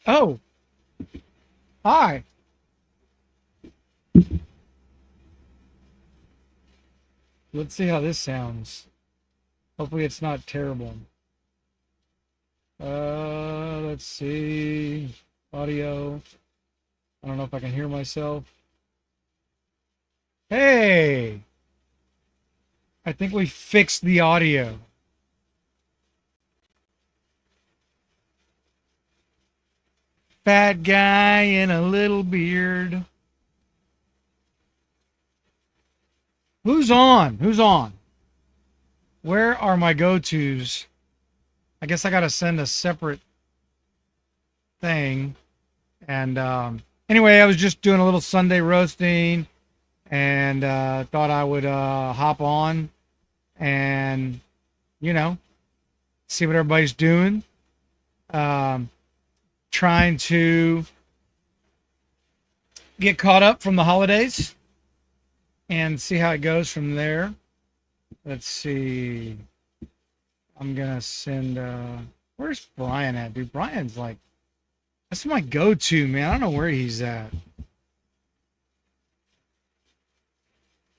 Oh, hi. Let's see how this sounds. Hopefully it's not terrible. Let's see. Audio. I don't know if I can hear myself. Hey, I think we fixed the audio. Fat guy in a little beard. Who's on? Who's on? Where are my go-tos? I guess I got to send a separate thing. And anyway, I was just doing a little Sunday roasting and thought I would hop on and, you know, see what everybody's doing. Um, Trying to get caught up from the holidays and see how it goes from there. Let's see. I'm going to send, where's Brian at, dude? Brian's like, that's my go-to, man. I don't know where he's at.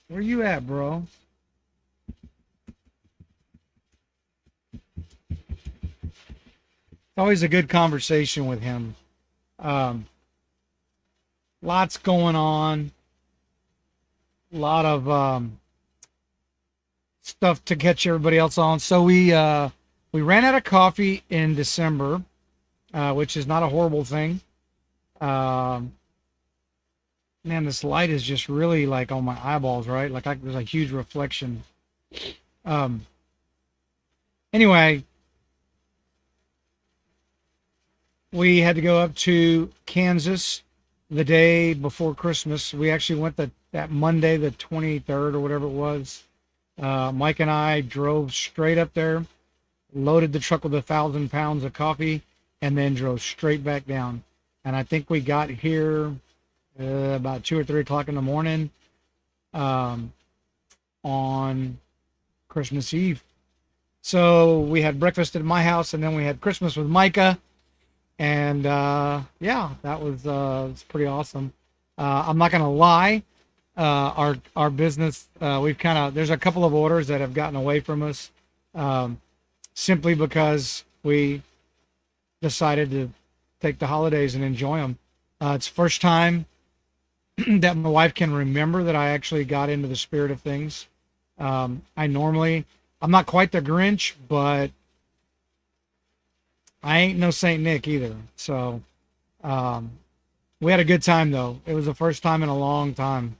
Where you at, bro? It's always a good conversation with him. Um, Lots going on. A lot of stuff to catch everybody else on. So we ran out of coffee in December, which is not a horrible thing. Um, Man, this light is just really like on my eyeballs, right? There's a huge reflection. Um, anyway, we had to go up to Kansas the day before Christmas. We actually went that Monday, the 23rd or whatever it was. Mike and I drove straight up there, loaded the truck with 1,000 pounds of coffee, and then drove straight back down. And I think we got here about 2 or 3 o'clock in the morning um, on Christmas Eve. So we had breakfast at my house, and then we had Christmas with Micah. And yeah, that was pretty awesome. I'm not gonna lie, our business we've kind of there's a couple of orders that have gotten away from us um, simply because we decided to take the holidays and enjoy them. It's first time that my wife can remember that I actually got into the spirit of things. I'm not quite the Grinch, but I ain't no Saint Nick either. So um, we had a good time though. It was the first time in a long time,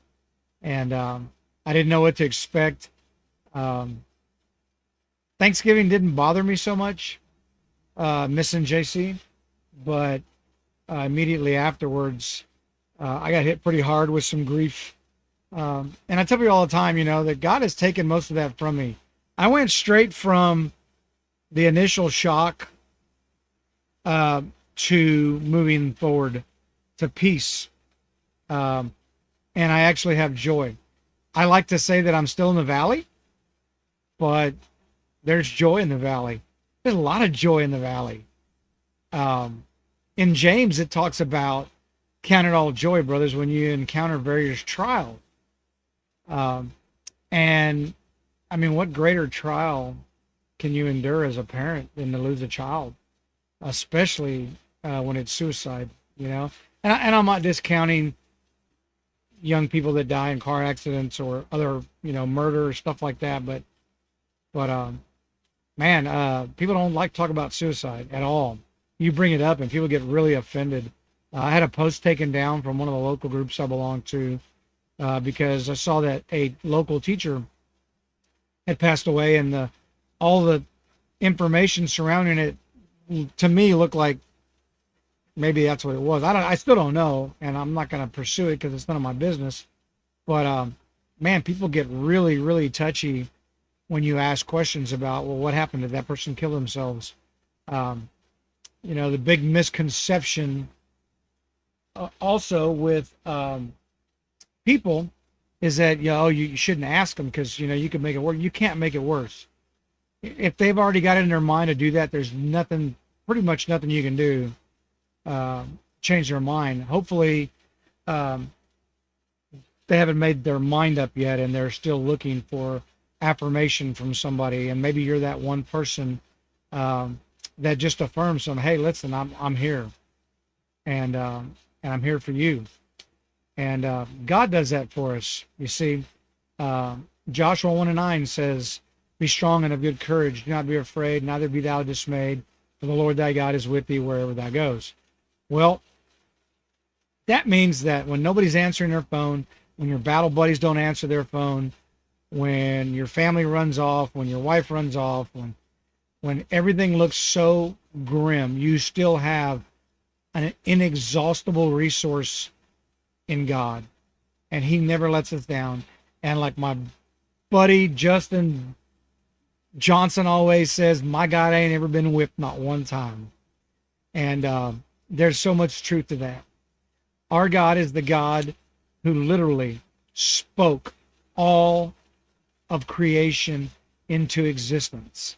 and I didn't know what to expect. Um, Thanksgiving didn't bother me so much, missing JC, but immediately afterwards, I got hit pretty hard with some grief. And I tell people all the time, that God has taken most of that from me. I went straight from the initial shock to moving forward to peace. And I actually have joy. I like to say that I'm still in the valley, but there's joy in the valley. There's a lot of joy in the valley. In James, it talks about count it all joy, brothers, when you encounter various trials. And I mean, what greater trial can you endure as a parent than to lose a child, especially when it's suicide, And I'm not discounting young people that die in car accidents or other, murder or stuff like that. But man, people don't like to talk about suicide at all. You bring it up and people get really offended. I had a post taken down from one of the local groups I belong to because I saw that a local teacher had passed away, and all the information surrounding it to me looked like maybe that's what it was. I still don't know, and I'm not going to pursue it because it's none of my business. But man, people get really, really touchy when you ask questions about, well, what happened? Did that person kill themselves? The big misconception also with people is that you shouldn't ask them because you can make it work. You can't make it worse. If they've already got it in their mind to do that, there's pretty much nothing you can do. change their mind. Hopefully, um, they haven't made their mind up yet, and they're still looking for affirmation from somebody. And maybe you're that one person um, that just affirms them. Hey, listen, I'm here, and I'm here for you. And God does that for us. You see, uh, Joshua 1:9 says, "Be strong and of good courage. Do not be afraid, neither be thou dismayed, for the Lord thy God is with thee wherever thou goes." Well, that means that when nobody's answering their phone, when your battle buddies don't answer their phone, when your family runs off, when your wife runs off, when everything looks so grim, you still have an inexhaustible resource in God, and He never lets us down. And like my buddy Justin Johnson always says, my God ain't ever been whipped, not one time. And there's so much truth to that. Our God is the God who literally spoke all of creation into existence.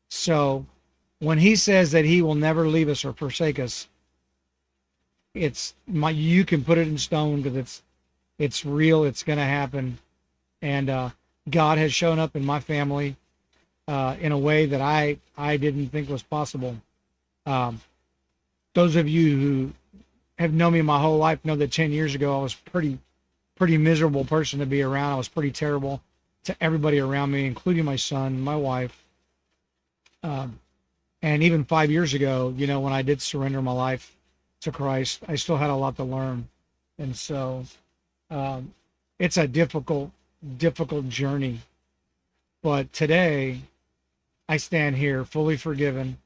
So when He says that He will never leave us or forsake us, you can put it in stone, because it's real. It's going to happen. And God has shown up in my family in a way that I didn't think was possible. Those of you who have known me my whole life know that 10 years ago I was pretty miserable person to be around. I was pretty terrible to everybody around me, including my son, my wife. And even 5 years ago, when I did surrender my life to Christ, I still had a lot to learn. And so it's a difficult journey. But today, I stand here fully forgiven,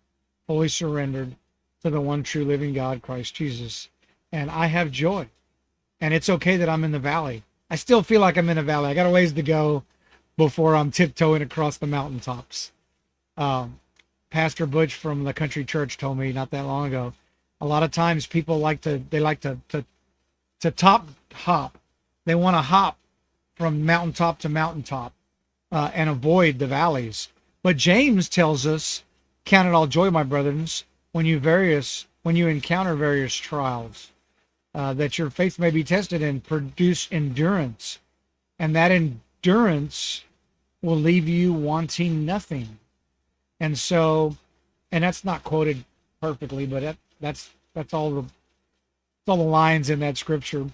fully surrendered to the one true living God, Christ Jesus. And I have joy. And it's okay that I'm in the valley. I still feel like I'm in a valley. I got a ways to go before I'm tiptoeing across the mountaintops. Pastor Butch from the country church told me not that long ago, a lot of times people like to top hop. They want to hop from mountaintop to mountaintop and avoid the valleys. But James tells us, "Count it all joy, my brethren, when you encounter various trials, that your faith may be tested and produce endurance, and that endurance will leave you wanting nothing." And so, and that's not quoted perfectly, but that's all the lines in that scripture.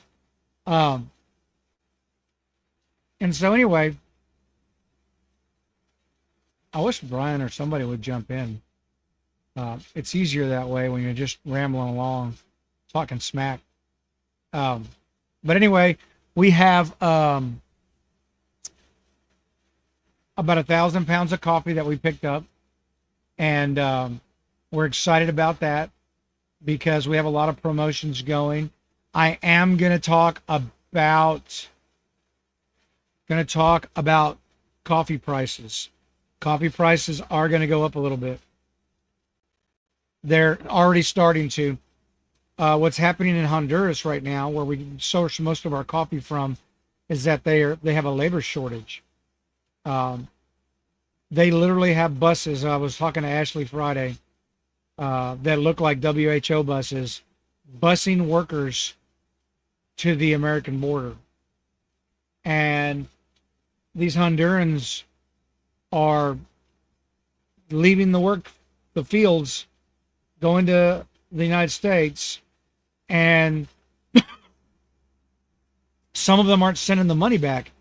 And so anyway, I wish Brian or somebody would jump in. It's easier that way when you're just rambling along, talking smack. But anyway, we have about 1,000 pounds of coffee that we picked up. And we're excited about that because we have a lot of promotions going. I am going to talk about coffee prices. Coffee prices are going to go up a little bit. They're already starting to. What's happening in Honduras right now, where we source most of our coffee from, is that they have a labor shortage. They literally have buses. I was talking to Ashley Friday that look like WHO buses, busing workers to the American border. And these Hondurans are leaving the fields, going to the United States, and some of them aren't sending the money back.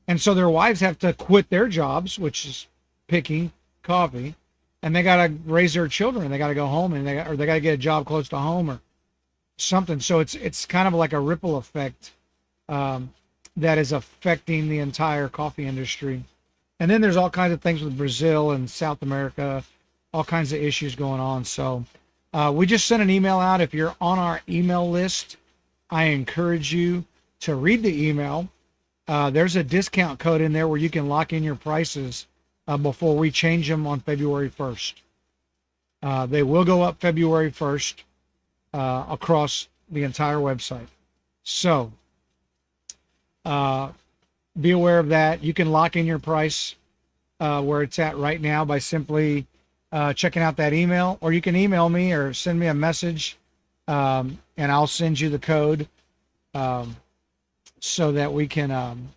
And so their wives have to quit their jobs, which is picking coffee, and they got to raise their children. They got to go home, and they got to get a job close to home or something. So it's kind of like a ripple effect that is affecting the entire coffee industry. And then there's all kinds of things with Brazil and South America, all kinds of issues going on. So we just sent an email out. If you're on our email list, I encourage you to read the email. There's a discount code in there where you can lock in your prices before we change them on February 1st. They will go up February 1st across the entire website. So be aware of that. You can lock in your price where it's at right now by simply checking out that email, or you can email me or send me a message And I'll send you the code um, so that we can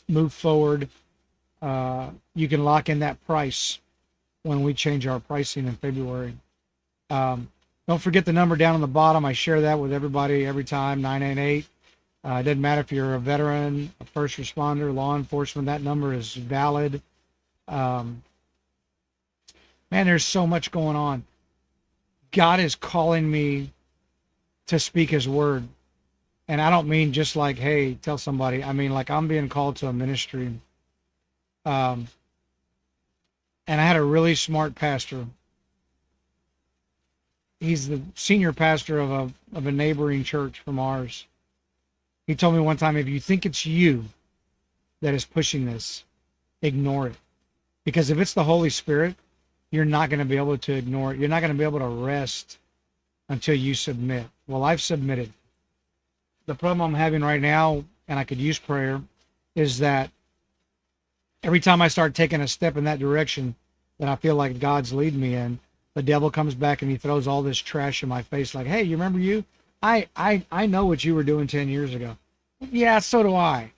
move forward. You can lock in that price when we change our pricing in February. Um, don't forget the number down on the bottom. I share that with everybody every time, 988. It doesn't matter if you're a veteran, a first responder, law enforcement, that number is valid. Um, Man, there's so much going on. God is calling me to speak his word. And I don't mean just like, hey, tell somebody. I mean, like I'm being called to a ministry. Um, and I had a really smart pastor. He's the senior pastor of a neighboring church from ours. He told me one time, if you think it's you that is pushing this, ignore it. Because if it's the Holy Spirit, you're not going to be able to ignore it. You're not going to be able to rest until you submit. Well, I've submitted. The problem I'm having right now, and I could use prayer, is that every time I start taking a step in that direction that I feel like God's leading me in, the devil comes back and he throws all this trash in my face like, hey, you remember you? I know what you were doing 10 years ago. Yeah, so do I.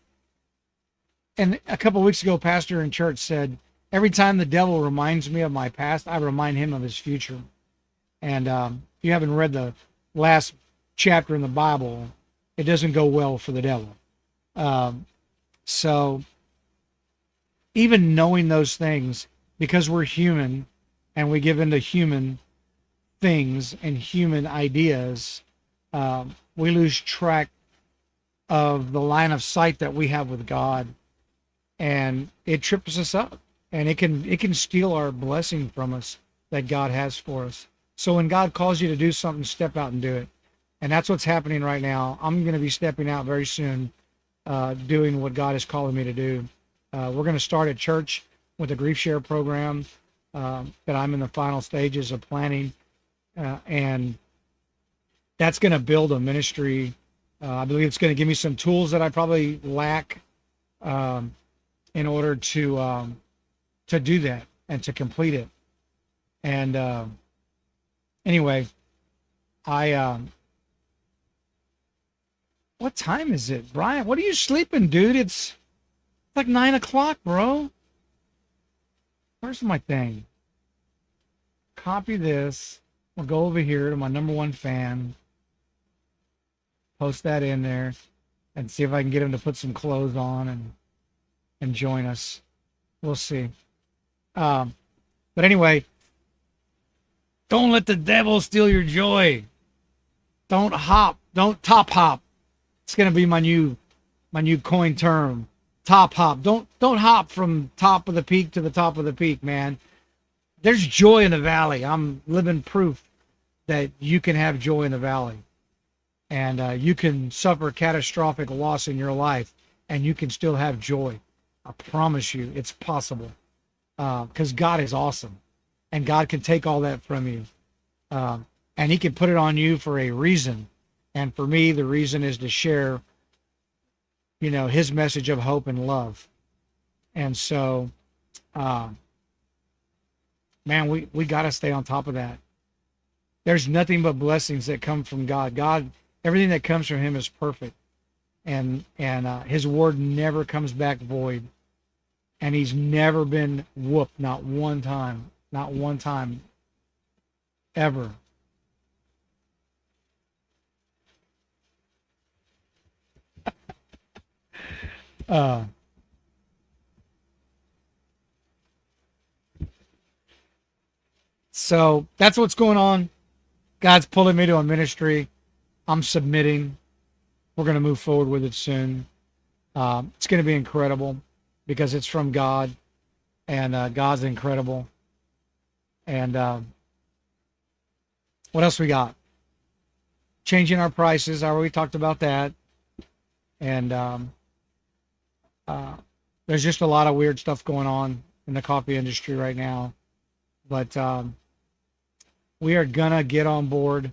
And a couple of weeks ago, pastor in church said, every time the devil reminds me of my past, I remind him of his future. And if you haven't read the last chapter in the Bible, it doesn't go well for the devil. So even knowing those things, because we're human and we give into human things and human ideas, we lose track of the line of sight that we have with God, and it trips us up, and it can steal our blessing from us that God has for us. So when God calls you to do something, step out and do it. And that's what's happening right now. I'm going to be stepping out very soon, doing what God is calling me to do. We're going to start at church with a grief share program that I'm in the final stages of planning. And that's going to build a ministry. I believe it's going to give me some tools that I probably lack in order to do that and to complete it. And anyway, what time is it, Brian? What are you sleeping, dude? It's like 9 o'clock, bro. Where's my thing? Copy this. We'll go over here to my number one fan. Post that in there and see if I can get him to put some clothes on and join us. We'll see. But anyway, don't let the devil steal your joy. Don't hop. Don't top hop. It's gonna be my new coin term. Top hop. Don't hop from top of the peak to the top of the peak, man. There's joy in the valley. I'm living proof that you can have joy in the valley. And you can suffer catastrophic loss in your life, and you can still have joy. I promise you, it's possible. Because God is awesome, and God can take all that from you, and He can put it on you for a reason. And for me, the reason is to share, His message of hope and love. And so, man, we got to stay on top of that. There's nothing but blessings that come from God. God, everything that comes from Him is perfect, and His word never comes back void. And He's never been whooped, not one time, ever. So that's what's going on. God's pulling me to a ministry. I'm submitting. We're going to move forward with it soon. It's going to be incredible because it's from God, and God's incredible. And what else we got? Changing our prices. I already talked about that. And there's just a lot of weird stuff going on in the coffee industry right now. But we are going to get on board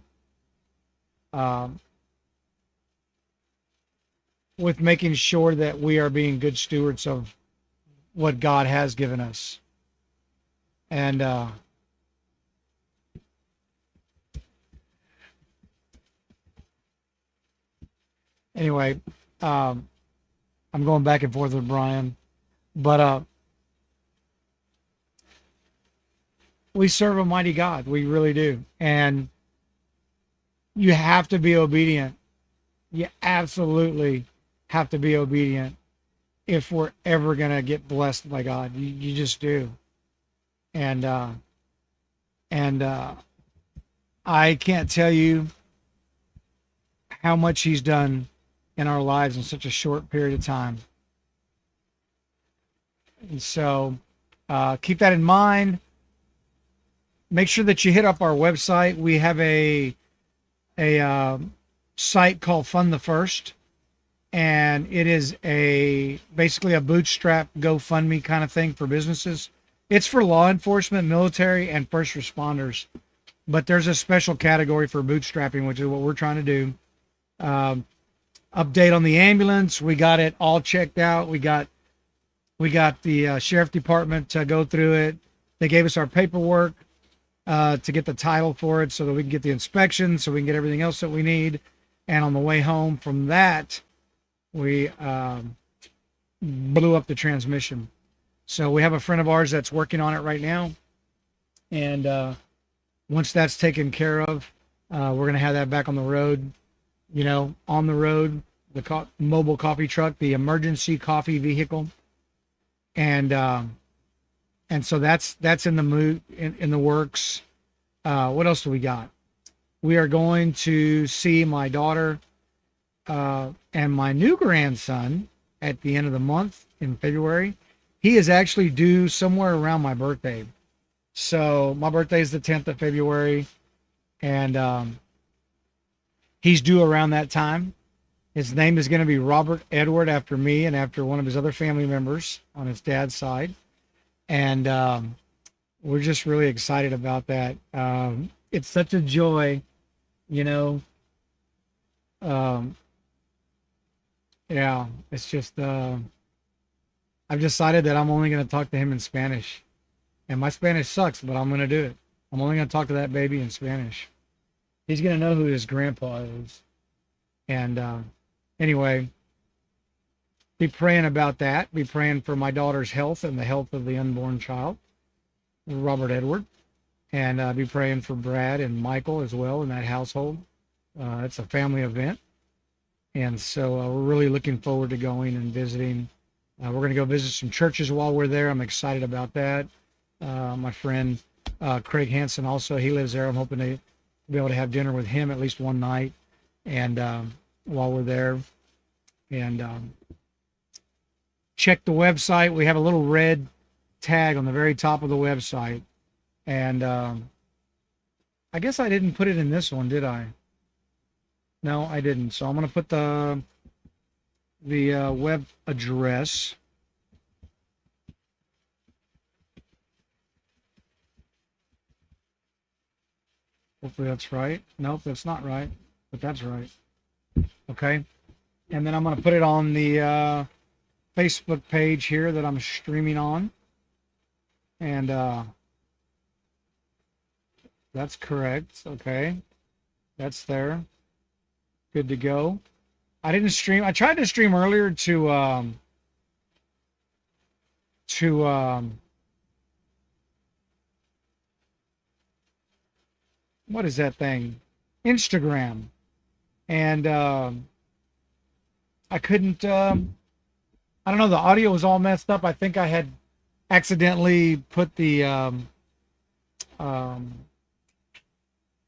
with making sure that we are being good stewards of what God has given us. And Anyway, um, I'm going back and forth with Brian, but we serve a mighty God. We really do, and you have to be obedient. You absolutely have to be obedient if we're ever gonna get blessed by God. You just do, and and I can't tell you how much He's done in our lives in such a short period of time. And so keep that in mind. Make sure that you hit up our website. We have a site called Fund the First, and it is basically a bootstrap GoFundMe kind of thing for businesses. It's for law enforcement, military, and first responders, but there's a special category for bootstrapping, which is what we're trying to do. Update on the ambulance. We got it all checked out. We got the sheriff department to go through it. They gave us our paperwork to get the title for it so that we can get the inspection, so we can get everything else that we need. And on the way home from that, we blew up the transmission. So we have a friend of ours that's working on it right now. And once that's taken care of, we're going to have that back on the road, on the road, the mobile coffee truck, the emergency coffee vehicle. And so that's in the works. What else do we got? We are going to see my daughter and my new grandson at the end of the month in February. He is actually due somewhere around my birthday. So my birthday is the 10th of February, and he's due around that time. His name is going to be Robert Edward, after me and after one of his other family members on his dad's side. And we're just really excited about that. It's such a joy, yeah, it's just, I've decided that I'm only going to talk to him in Spanish. And my Spanish sucks, but I'm going to do it. I'm only going to talk to that baby in Spanish. He's going to know who his grandpa is. And anyway, be praying about that. Be praying for my daughter's health and the health of the unborn child, Robert Edward. And be praying for Brad and Michael as well in that household. It's a family event. And so we're really looking forward to going and visiting. We're going to go visit some churches while we're there. I'm excited about that. My friend Craig Hansen also, he lives there. I'm hoping to be able to have dinner with him at least one night, and while we're there. And check the website. We have a little red tag on the very top of the website. And I guess I didn't put it in this one, did I? No, I didn't. So I'm going to put the web address. Hopefully that's right. Nope, that's not right, but that's right. Okay. And then I'm going to put it on the Facebook page here that I'm streaming on. And that's correct. Okay. That's there. Good to go. I didn't stream. I tried to stream earlier to what is that thing? Instagram. And I couldn't, I don't know, the audio was all messed up. I think I had accidentally put the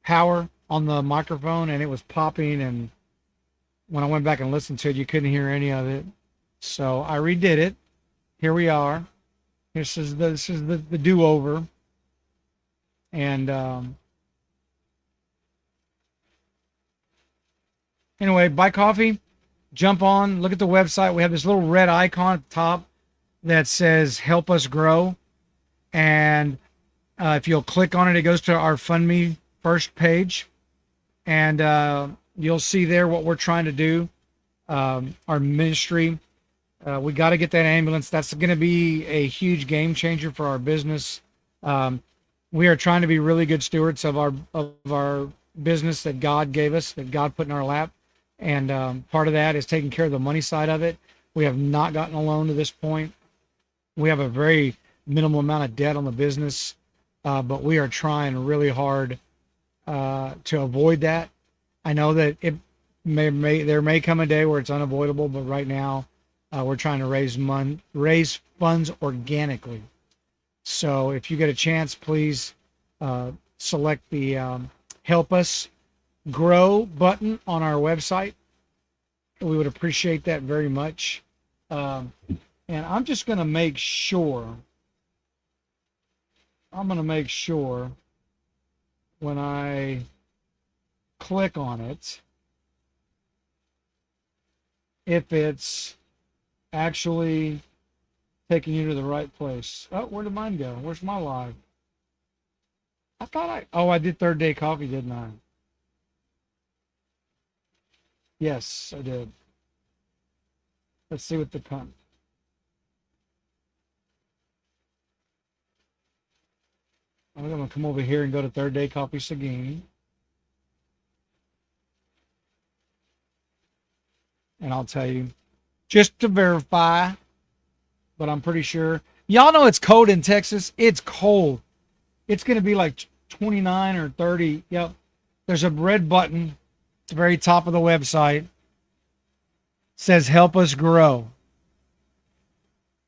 power on the microphone, and it was popping, and when I went back and listened to it, you couldn't hear any of it. So I redid it. Here we are. This is the do-over. And anyway, buy coffee, jump on, look at the website. We have this little red icon at the top that says help us grow. And if you'll click on it, it goes to our Fund Me First page. And you'll see there what we're trying to do. Our ministry. We got to get that ambulance. That's going to be a huge game changer for our business. We are trying to be really good stewards of our business that God gave us, that God put in our lap. And part of that is taking care of the money side of it. We have not gotten a loan to this point. We have a very minimal amount of debt on the business, but we are trying really hard to avoid that. I know that it there may come a day where it's unavoidable, but right now we're trying to raise funds organically. So if you get a chance, please select the help us grow button on our website. We would appreciate that very much. Um, and I'm just going to make sure, when I click on it, if it's actually taking you to the right place. Oh, where did mine go? Where's my live? I did third day coffee, didn't I? Yes, I did. Let's see what the I'm going to come over here and go to third day coffee Seguin. And I'll tell you, just to verify, but I'm pretty sure. Y'all know it's cold in Texas. It's cold. It's going to be like 29 or 30. Yep. There's a red button at the very top of the website. It says help us grow.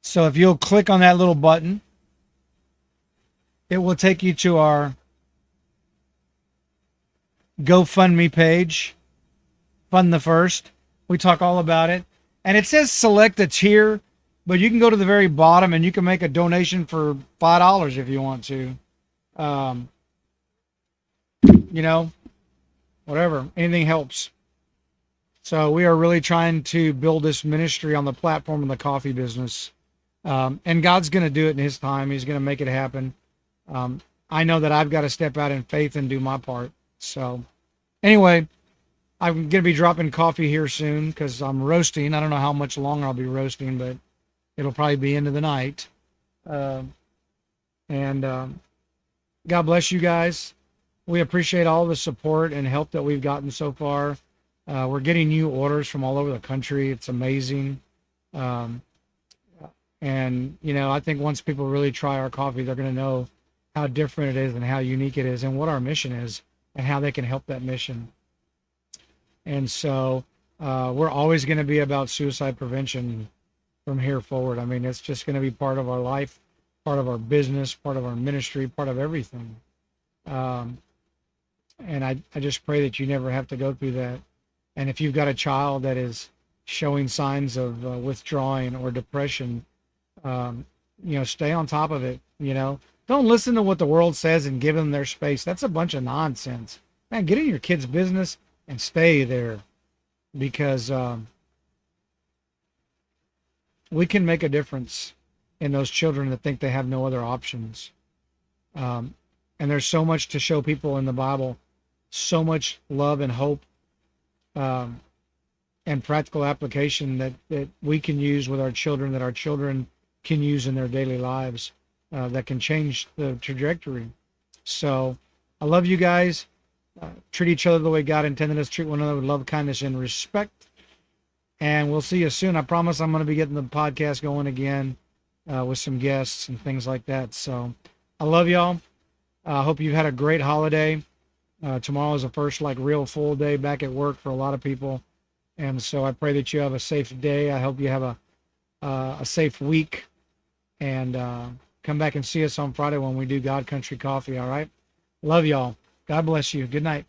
So if you'll click on that little button, it will take you to our GoFundMe page. Fund the First. We talk all about it. And it says select a tier, but you can go to the very bottom and you can make a donation for $5 if you want to. You know, whatever. Anything helps. So we are really trying to build this ministry on the platform of the coffee business. And God's going to do it in his time. He's going to make it happen. I know that I've got to step out in faith and do my part. So anyway, I'm going to be dropping coffee here soon because I'm roasting. I don't know how much longer I'll be roasting, but it'll probably be into the night. And God bless you guys. We appreciate all the support and help that we've gotten so far. We're getting new orders from all over the country. It's amazing. And, you know, I think once people really try our coffee, they're going to know how different it is and how unique it is and what our mission is and how they can help that mission. And so we're always going to be about suicide prevention from here forward. I mean, it's just going to be part of our life, part of our business, part of our ministry, part of everything. And I just pray that you never have to go through that. And if you've got a child that is showing signs of withdrawing or depression, you know, stay on top of it. You know, don't listen to what the world says and give them their space. That's a bunch of nonsense. Man, get in your kid's business and stay there, because we can make a difference in those children that think they have no other options. And there's so much to show people in the Bible, so much love and hope, and practical application that we can use with our children, that our children can use in their daily lives, that can change the trajectory. So I love you guys. Treat each other the way God intended us to treat one another, with love, kindness, and respect. And we'll see you soon. I promise I'm going to be getting the podcast going again with some guests and things like that. So I love y'all. I hope you've had a great holiday. Tomorrow is the first real full day back at work for a lot of people. And so I pray that you have a safe day. I hope you have a safe week. And come back and see us on Friday when we do God Country Coffee, all right? Love y'all. God bless you. Good night.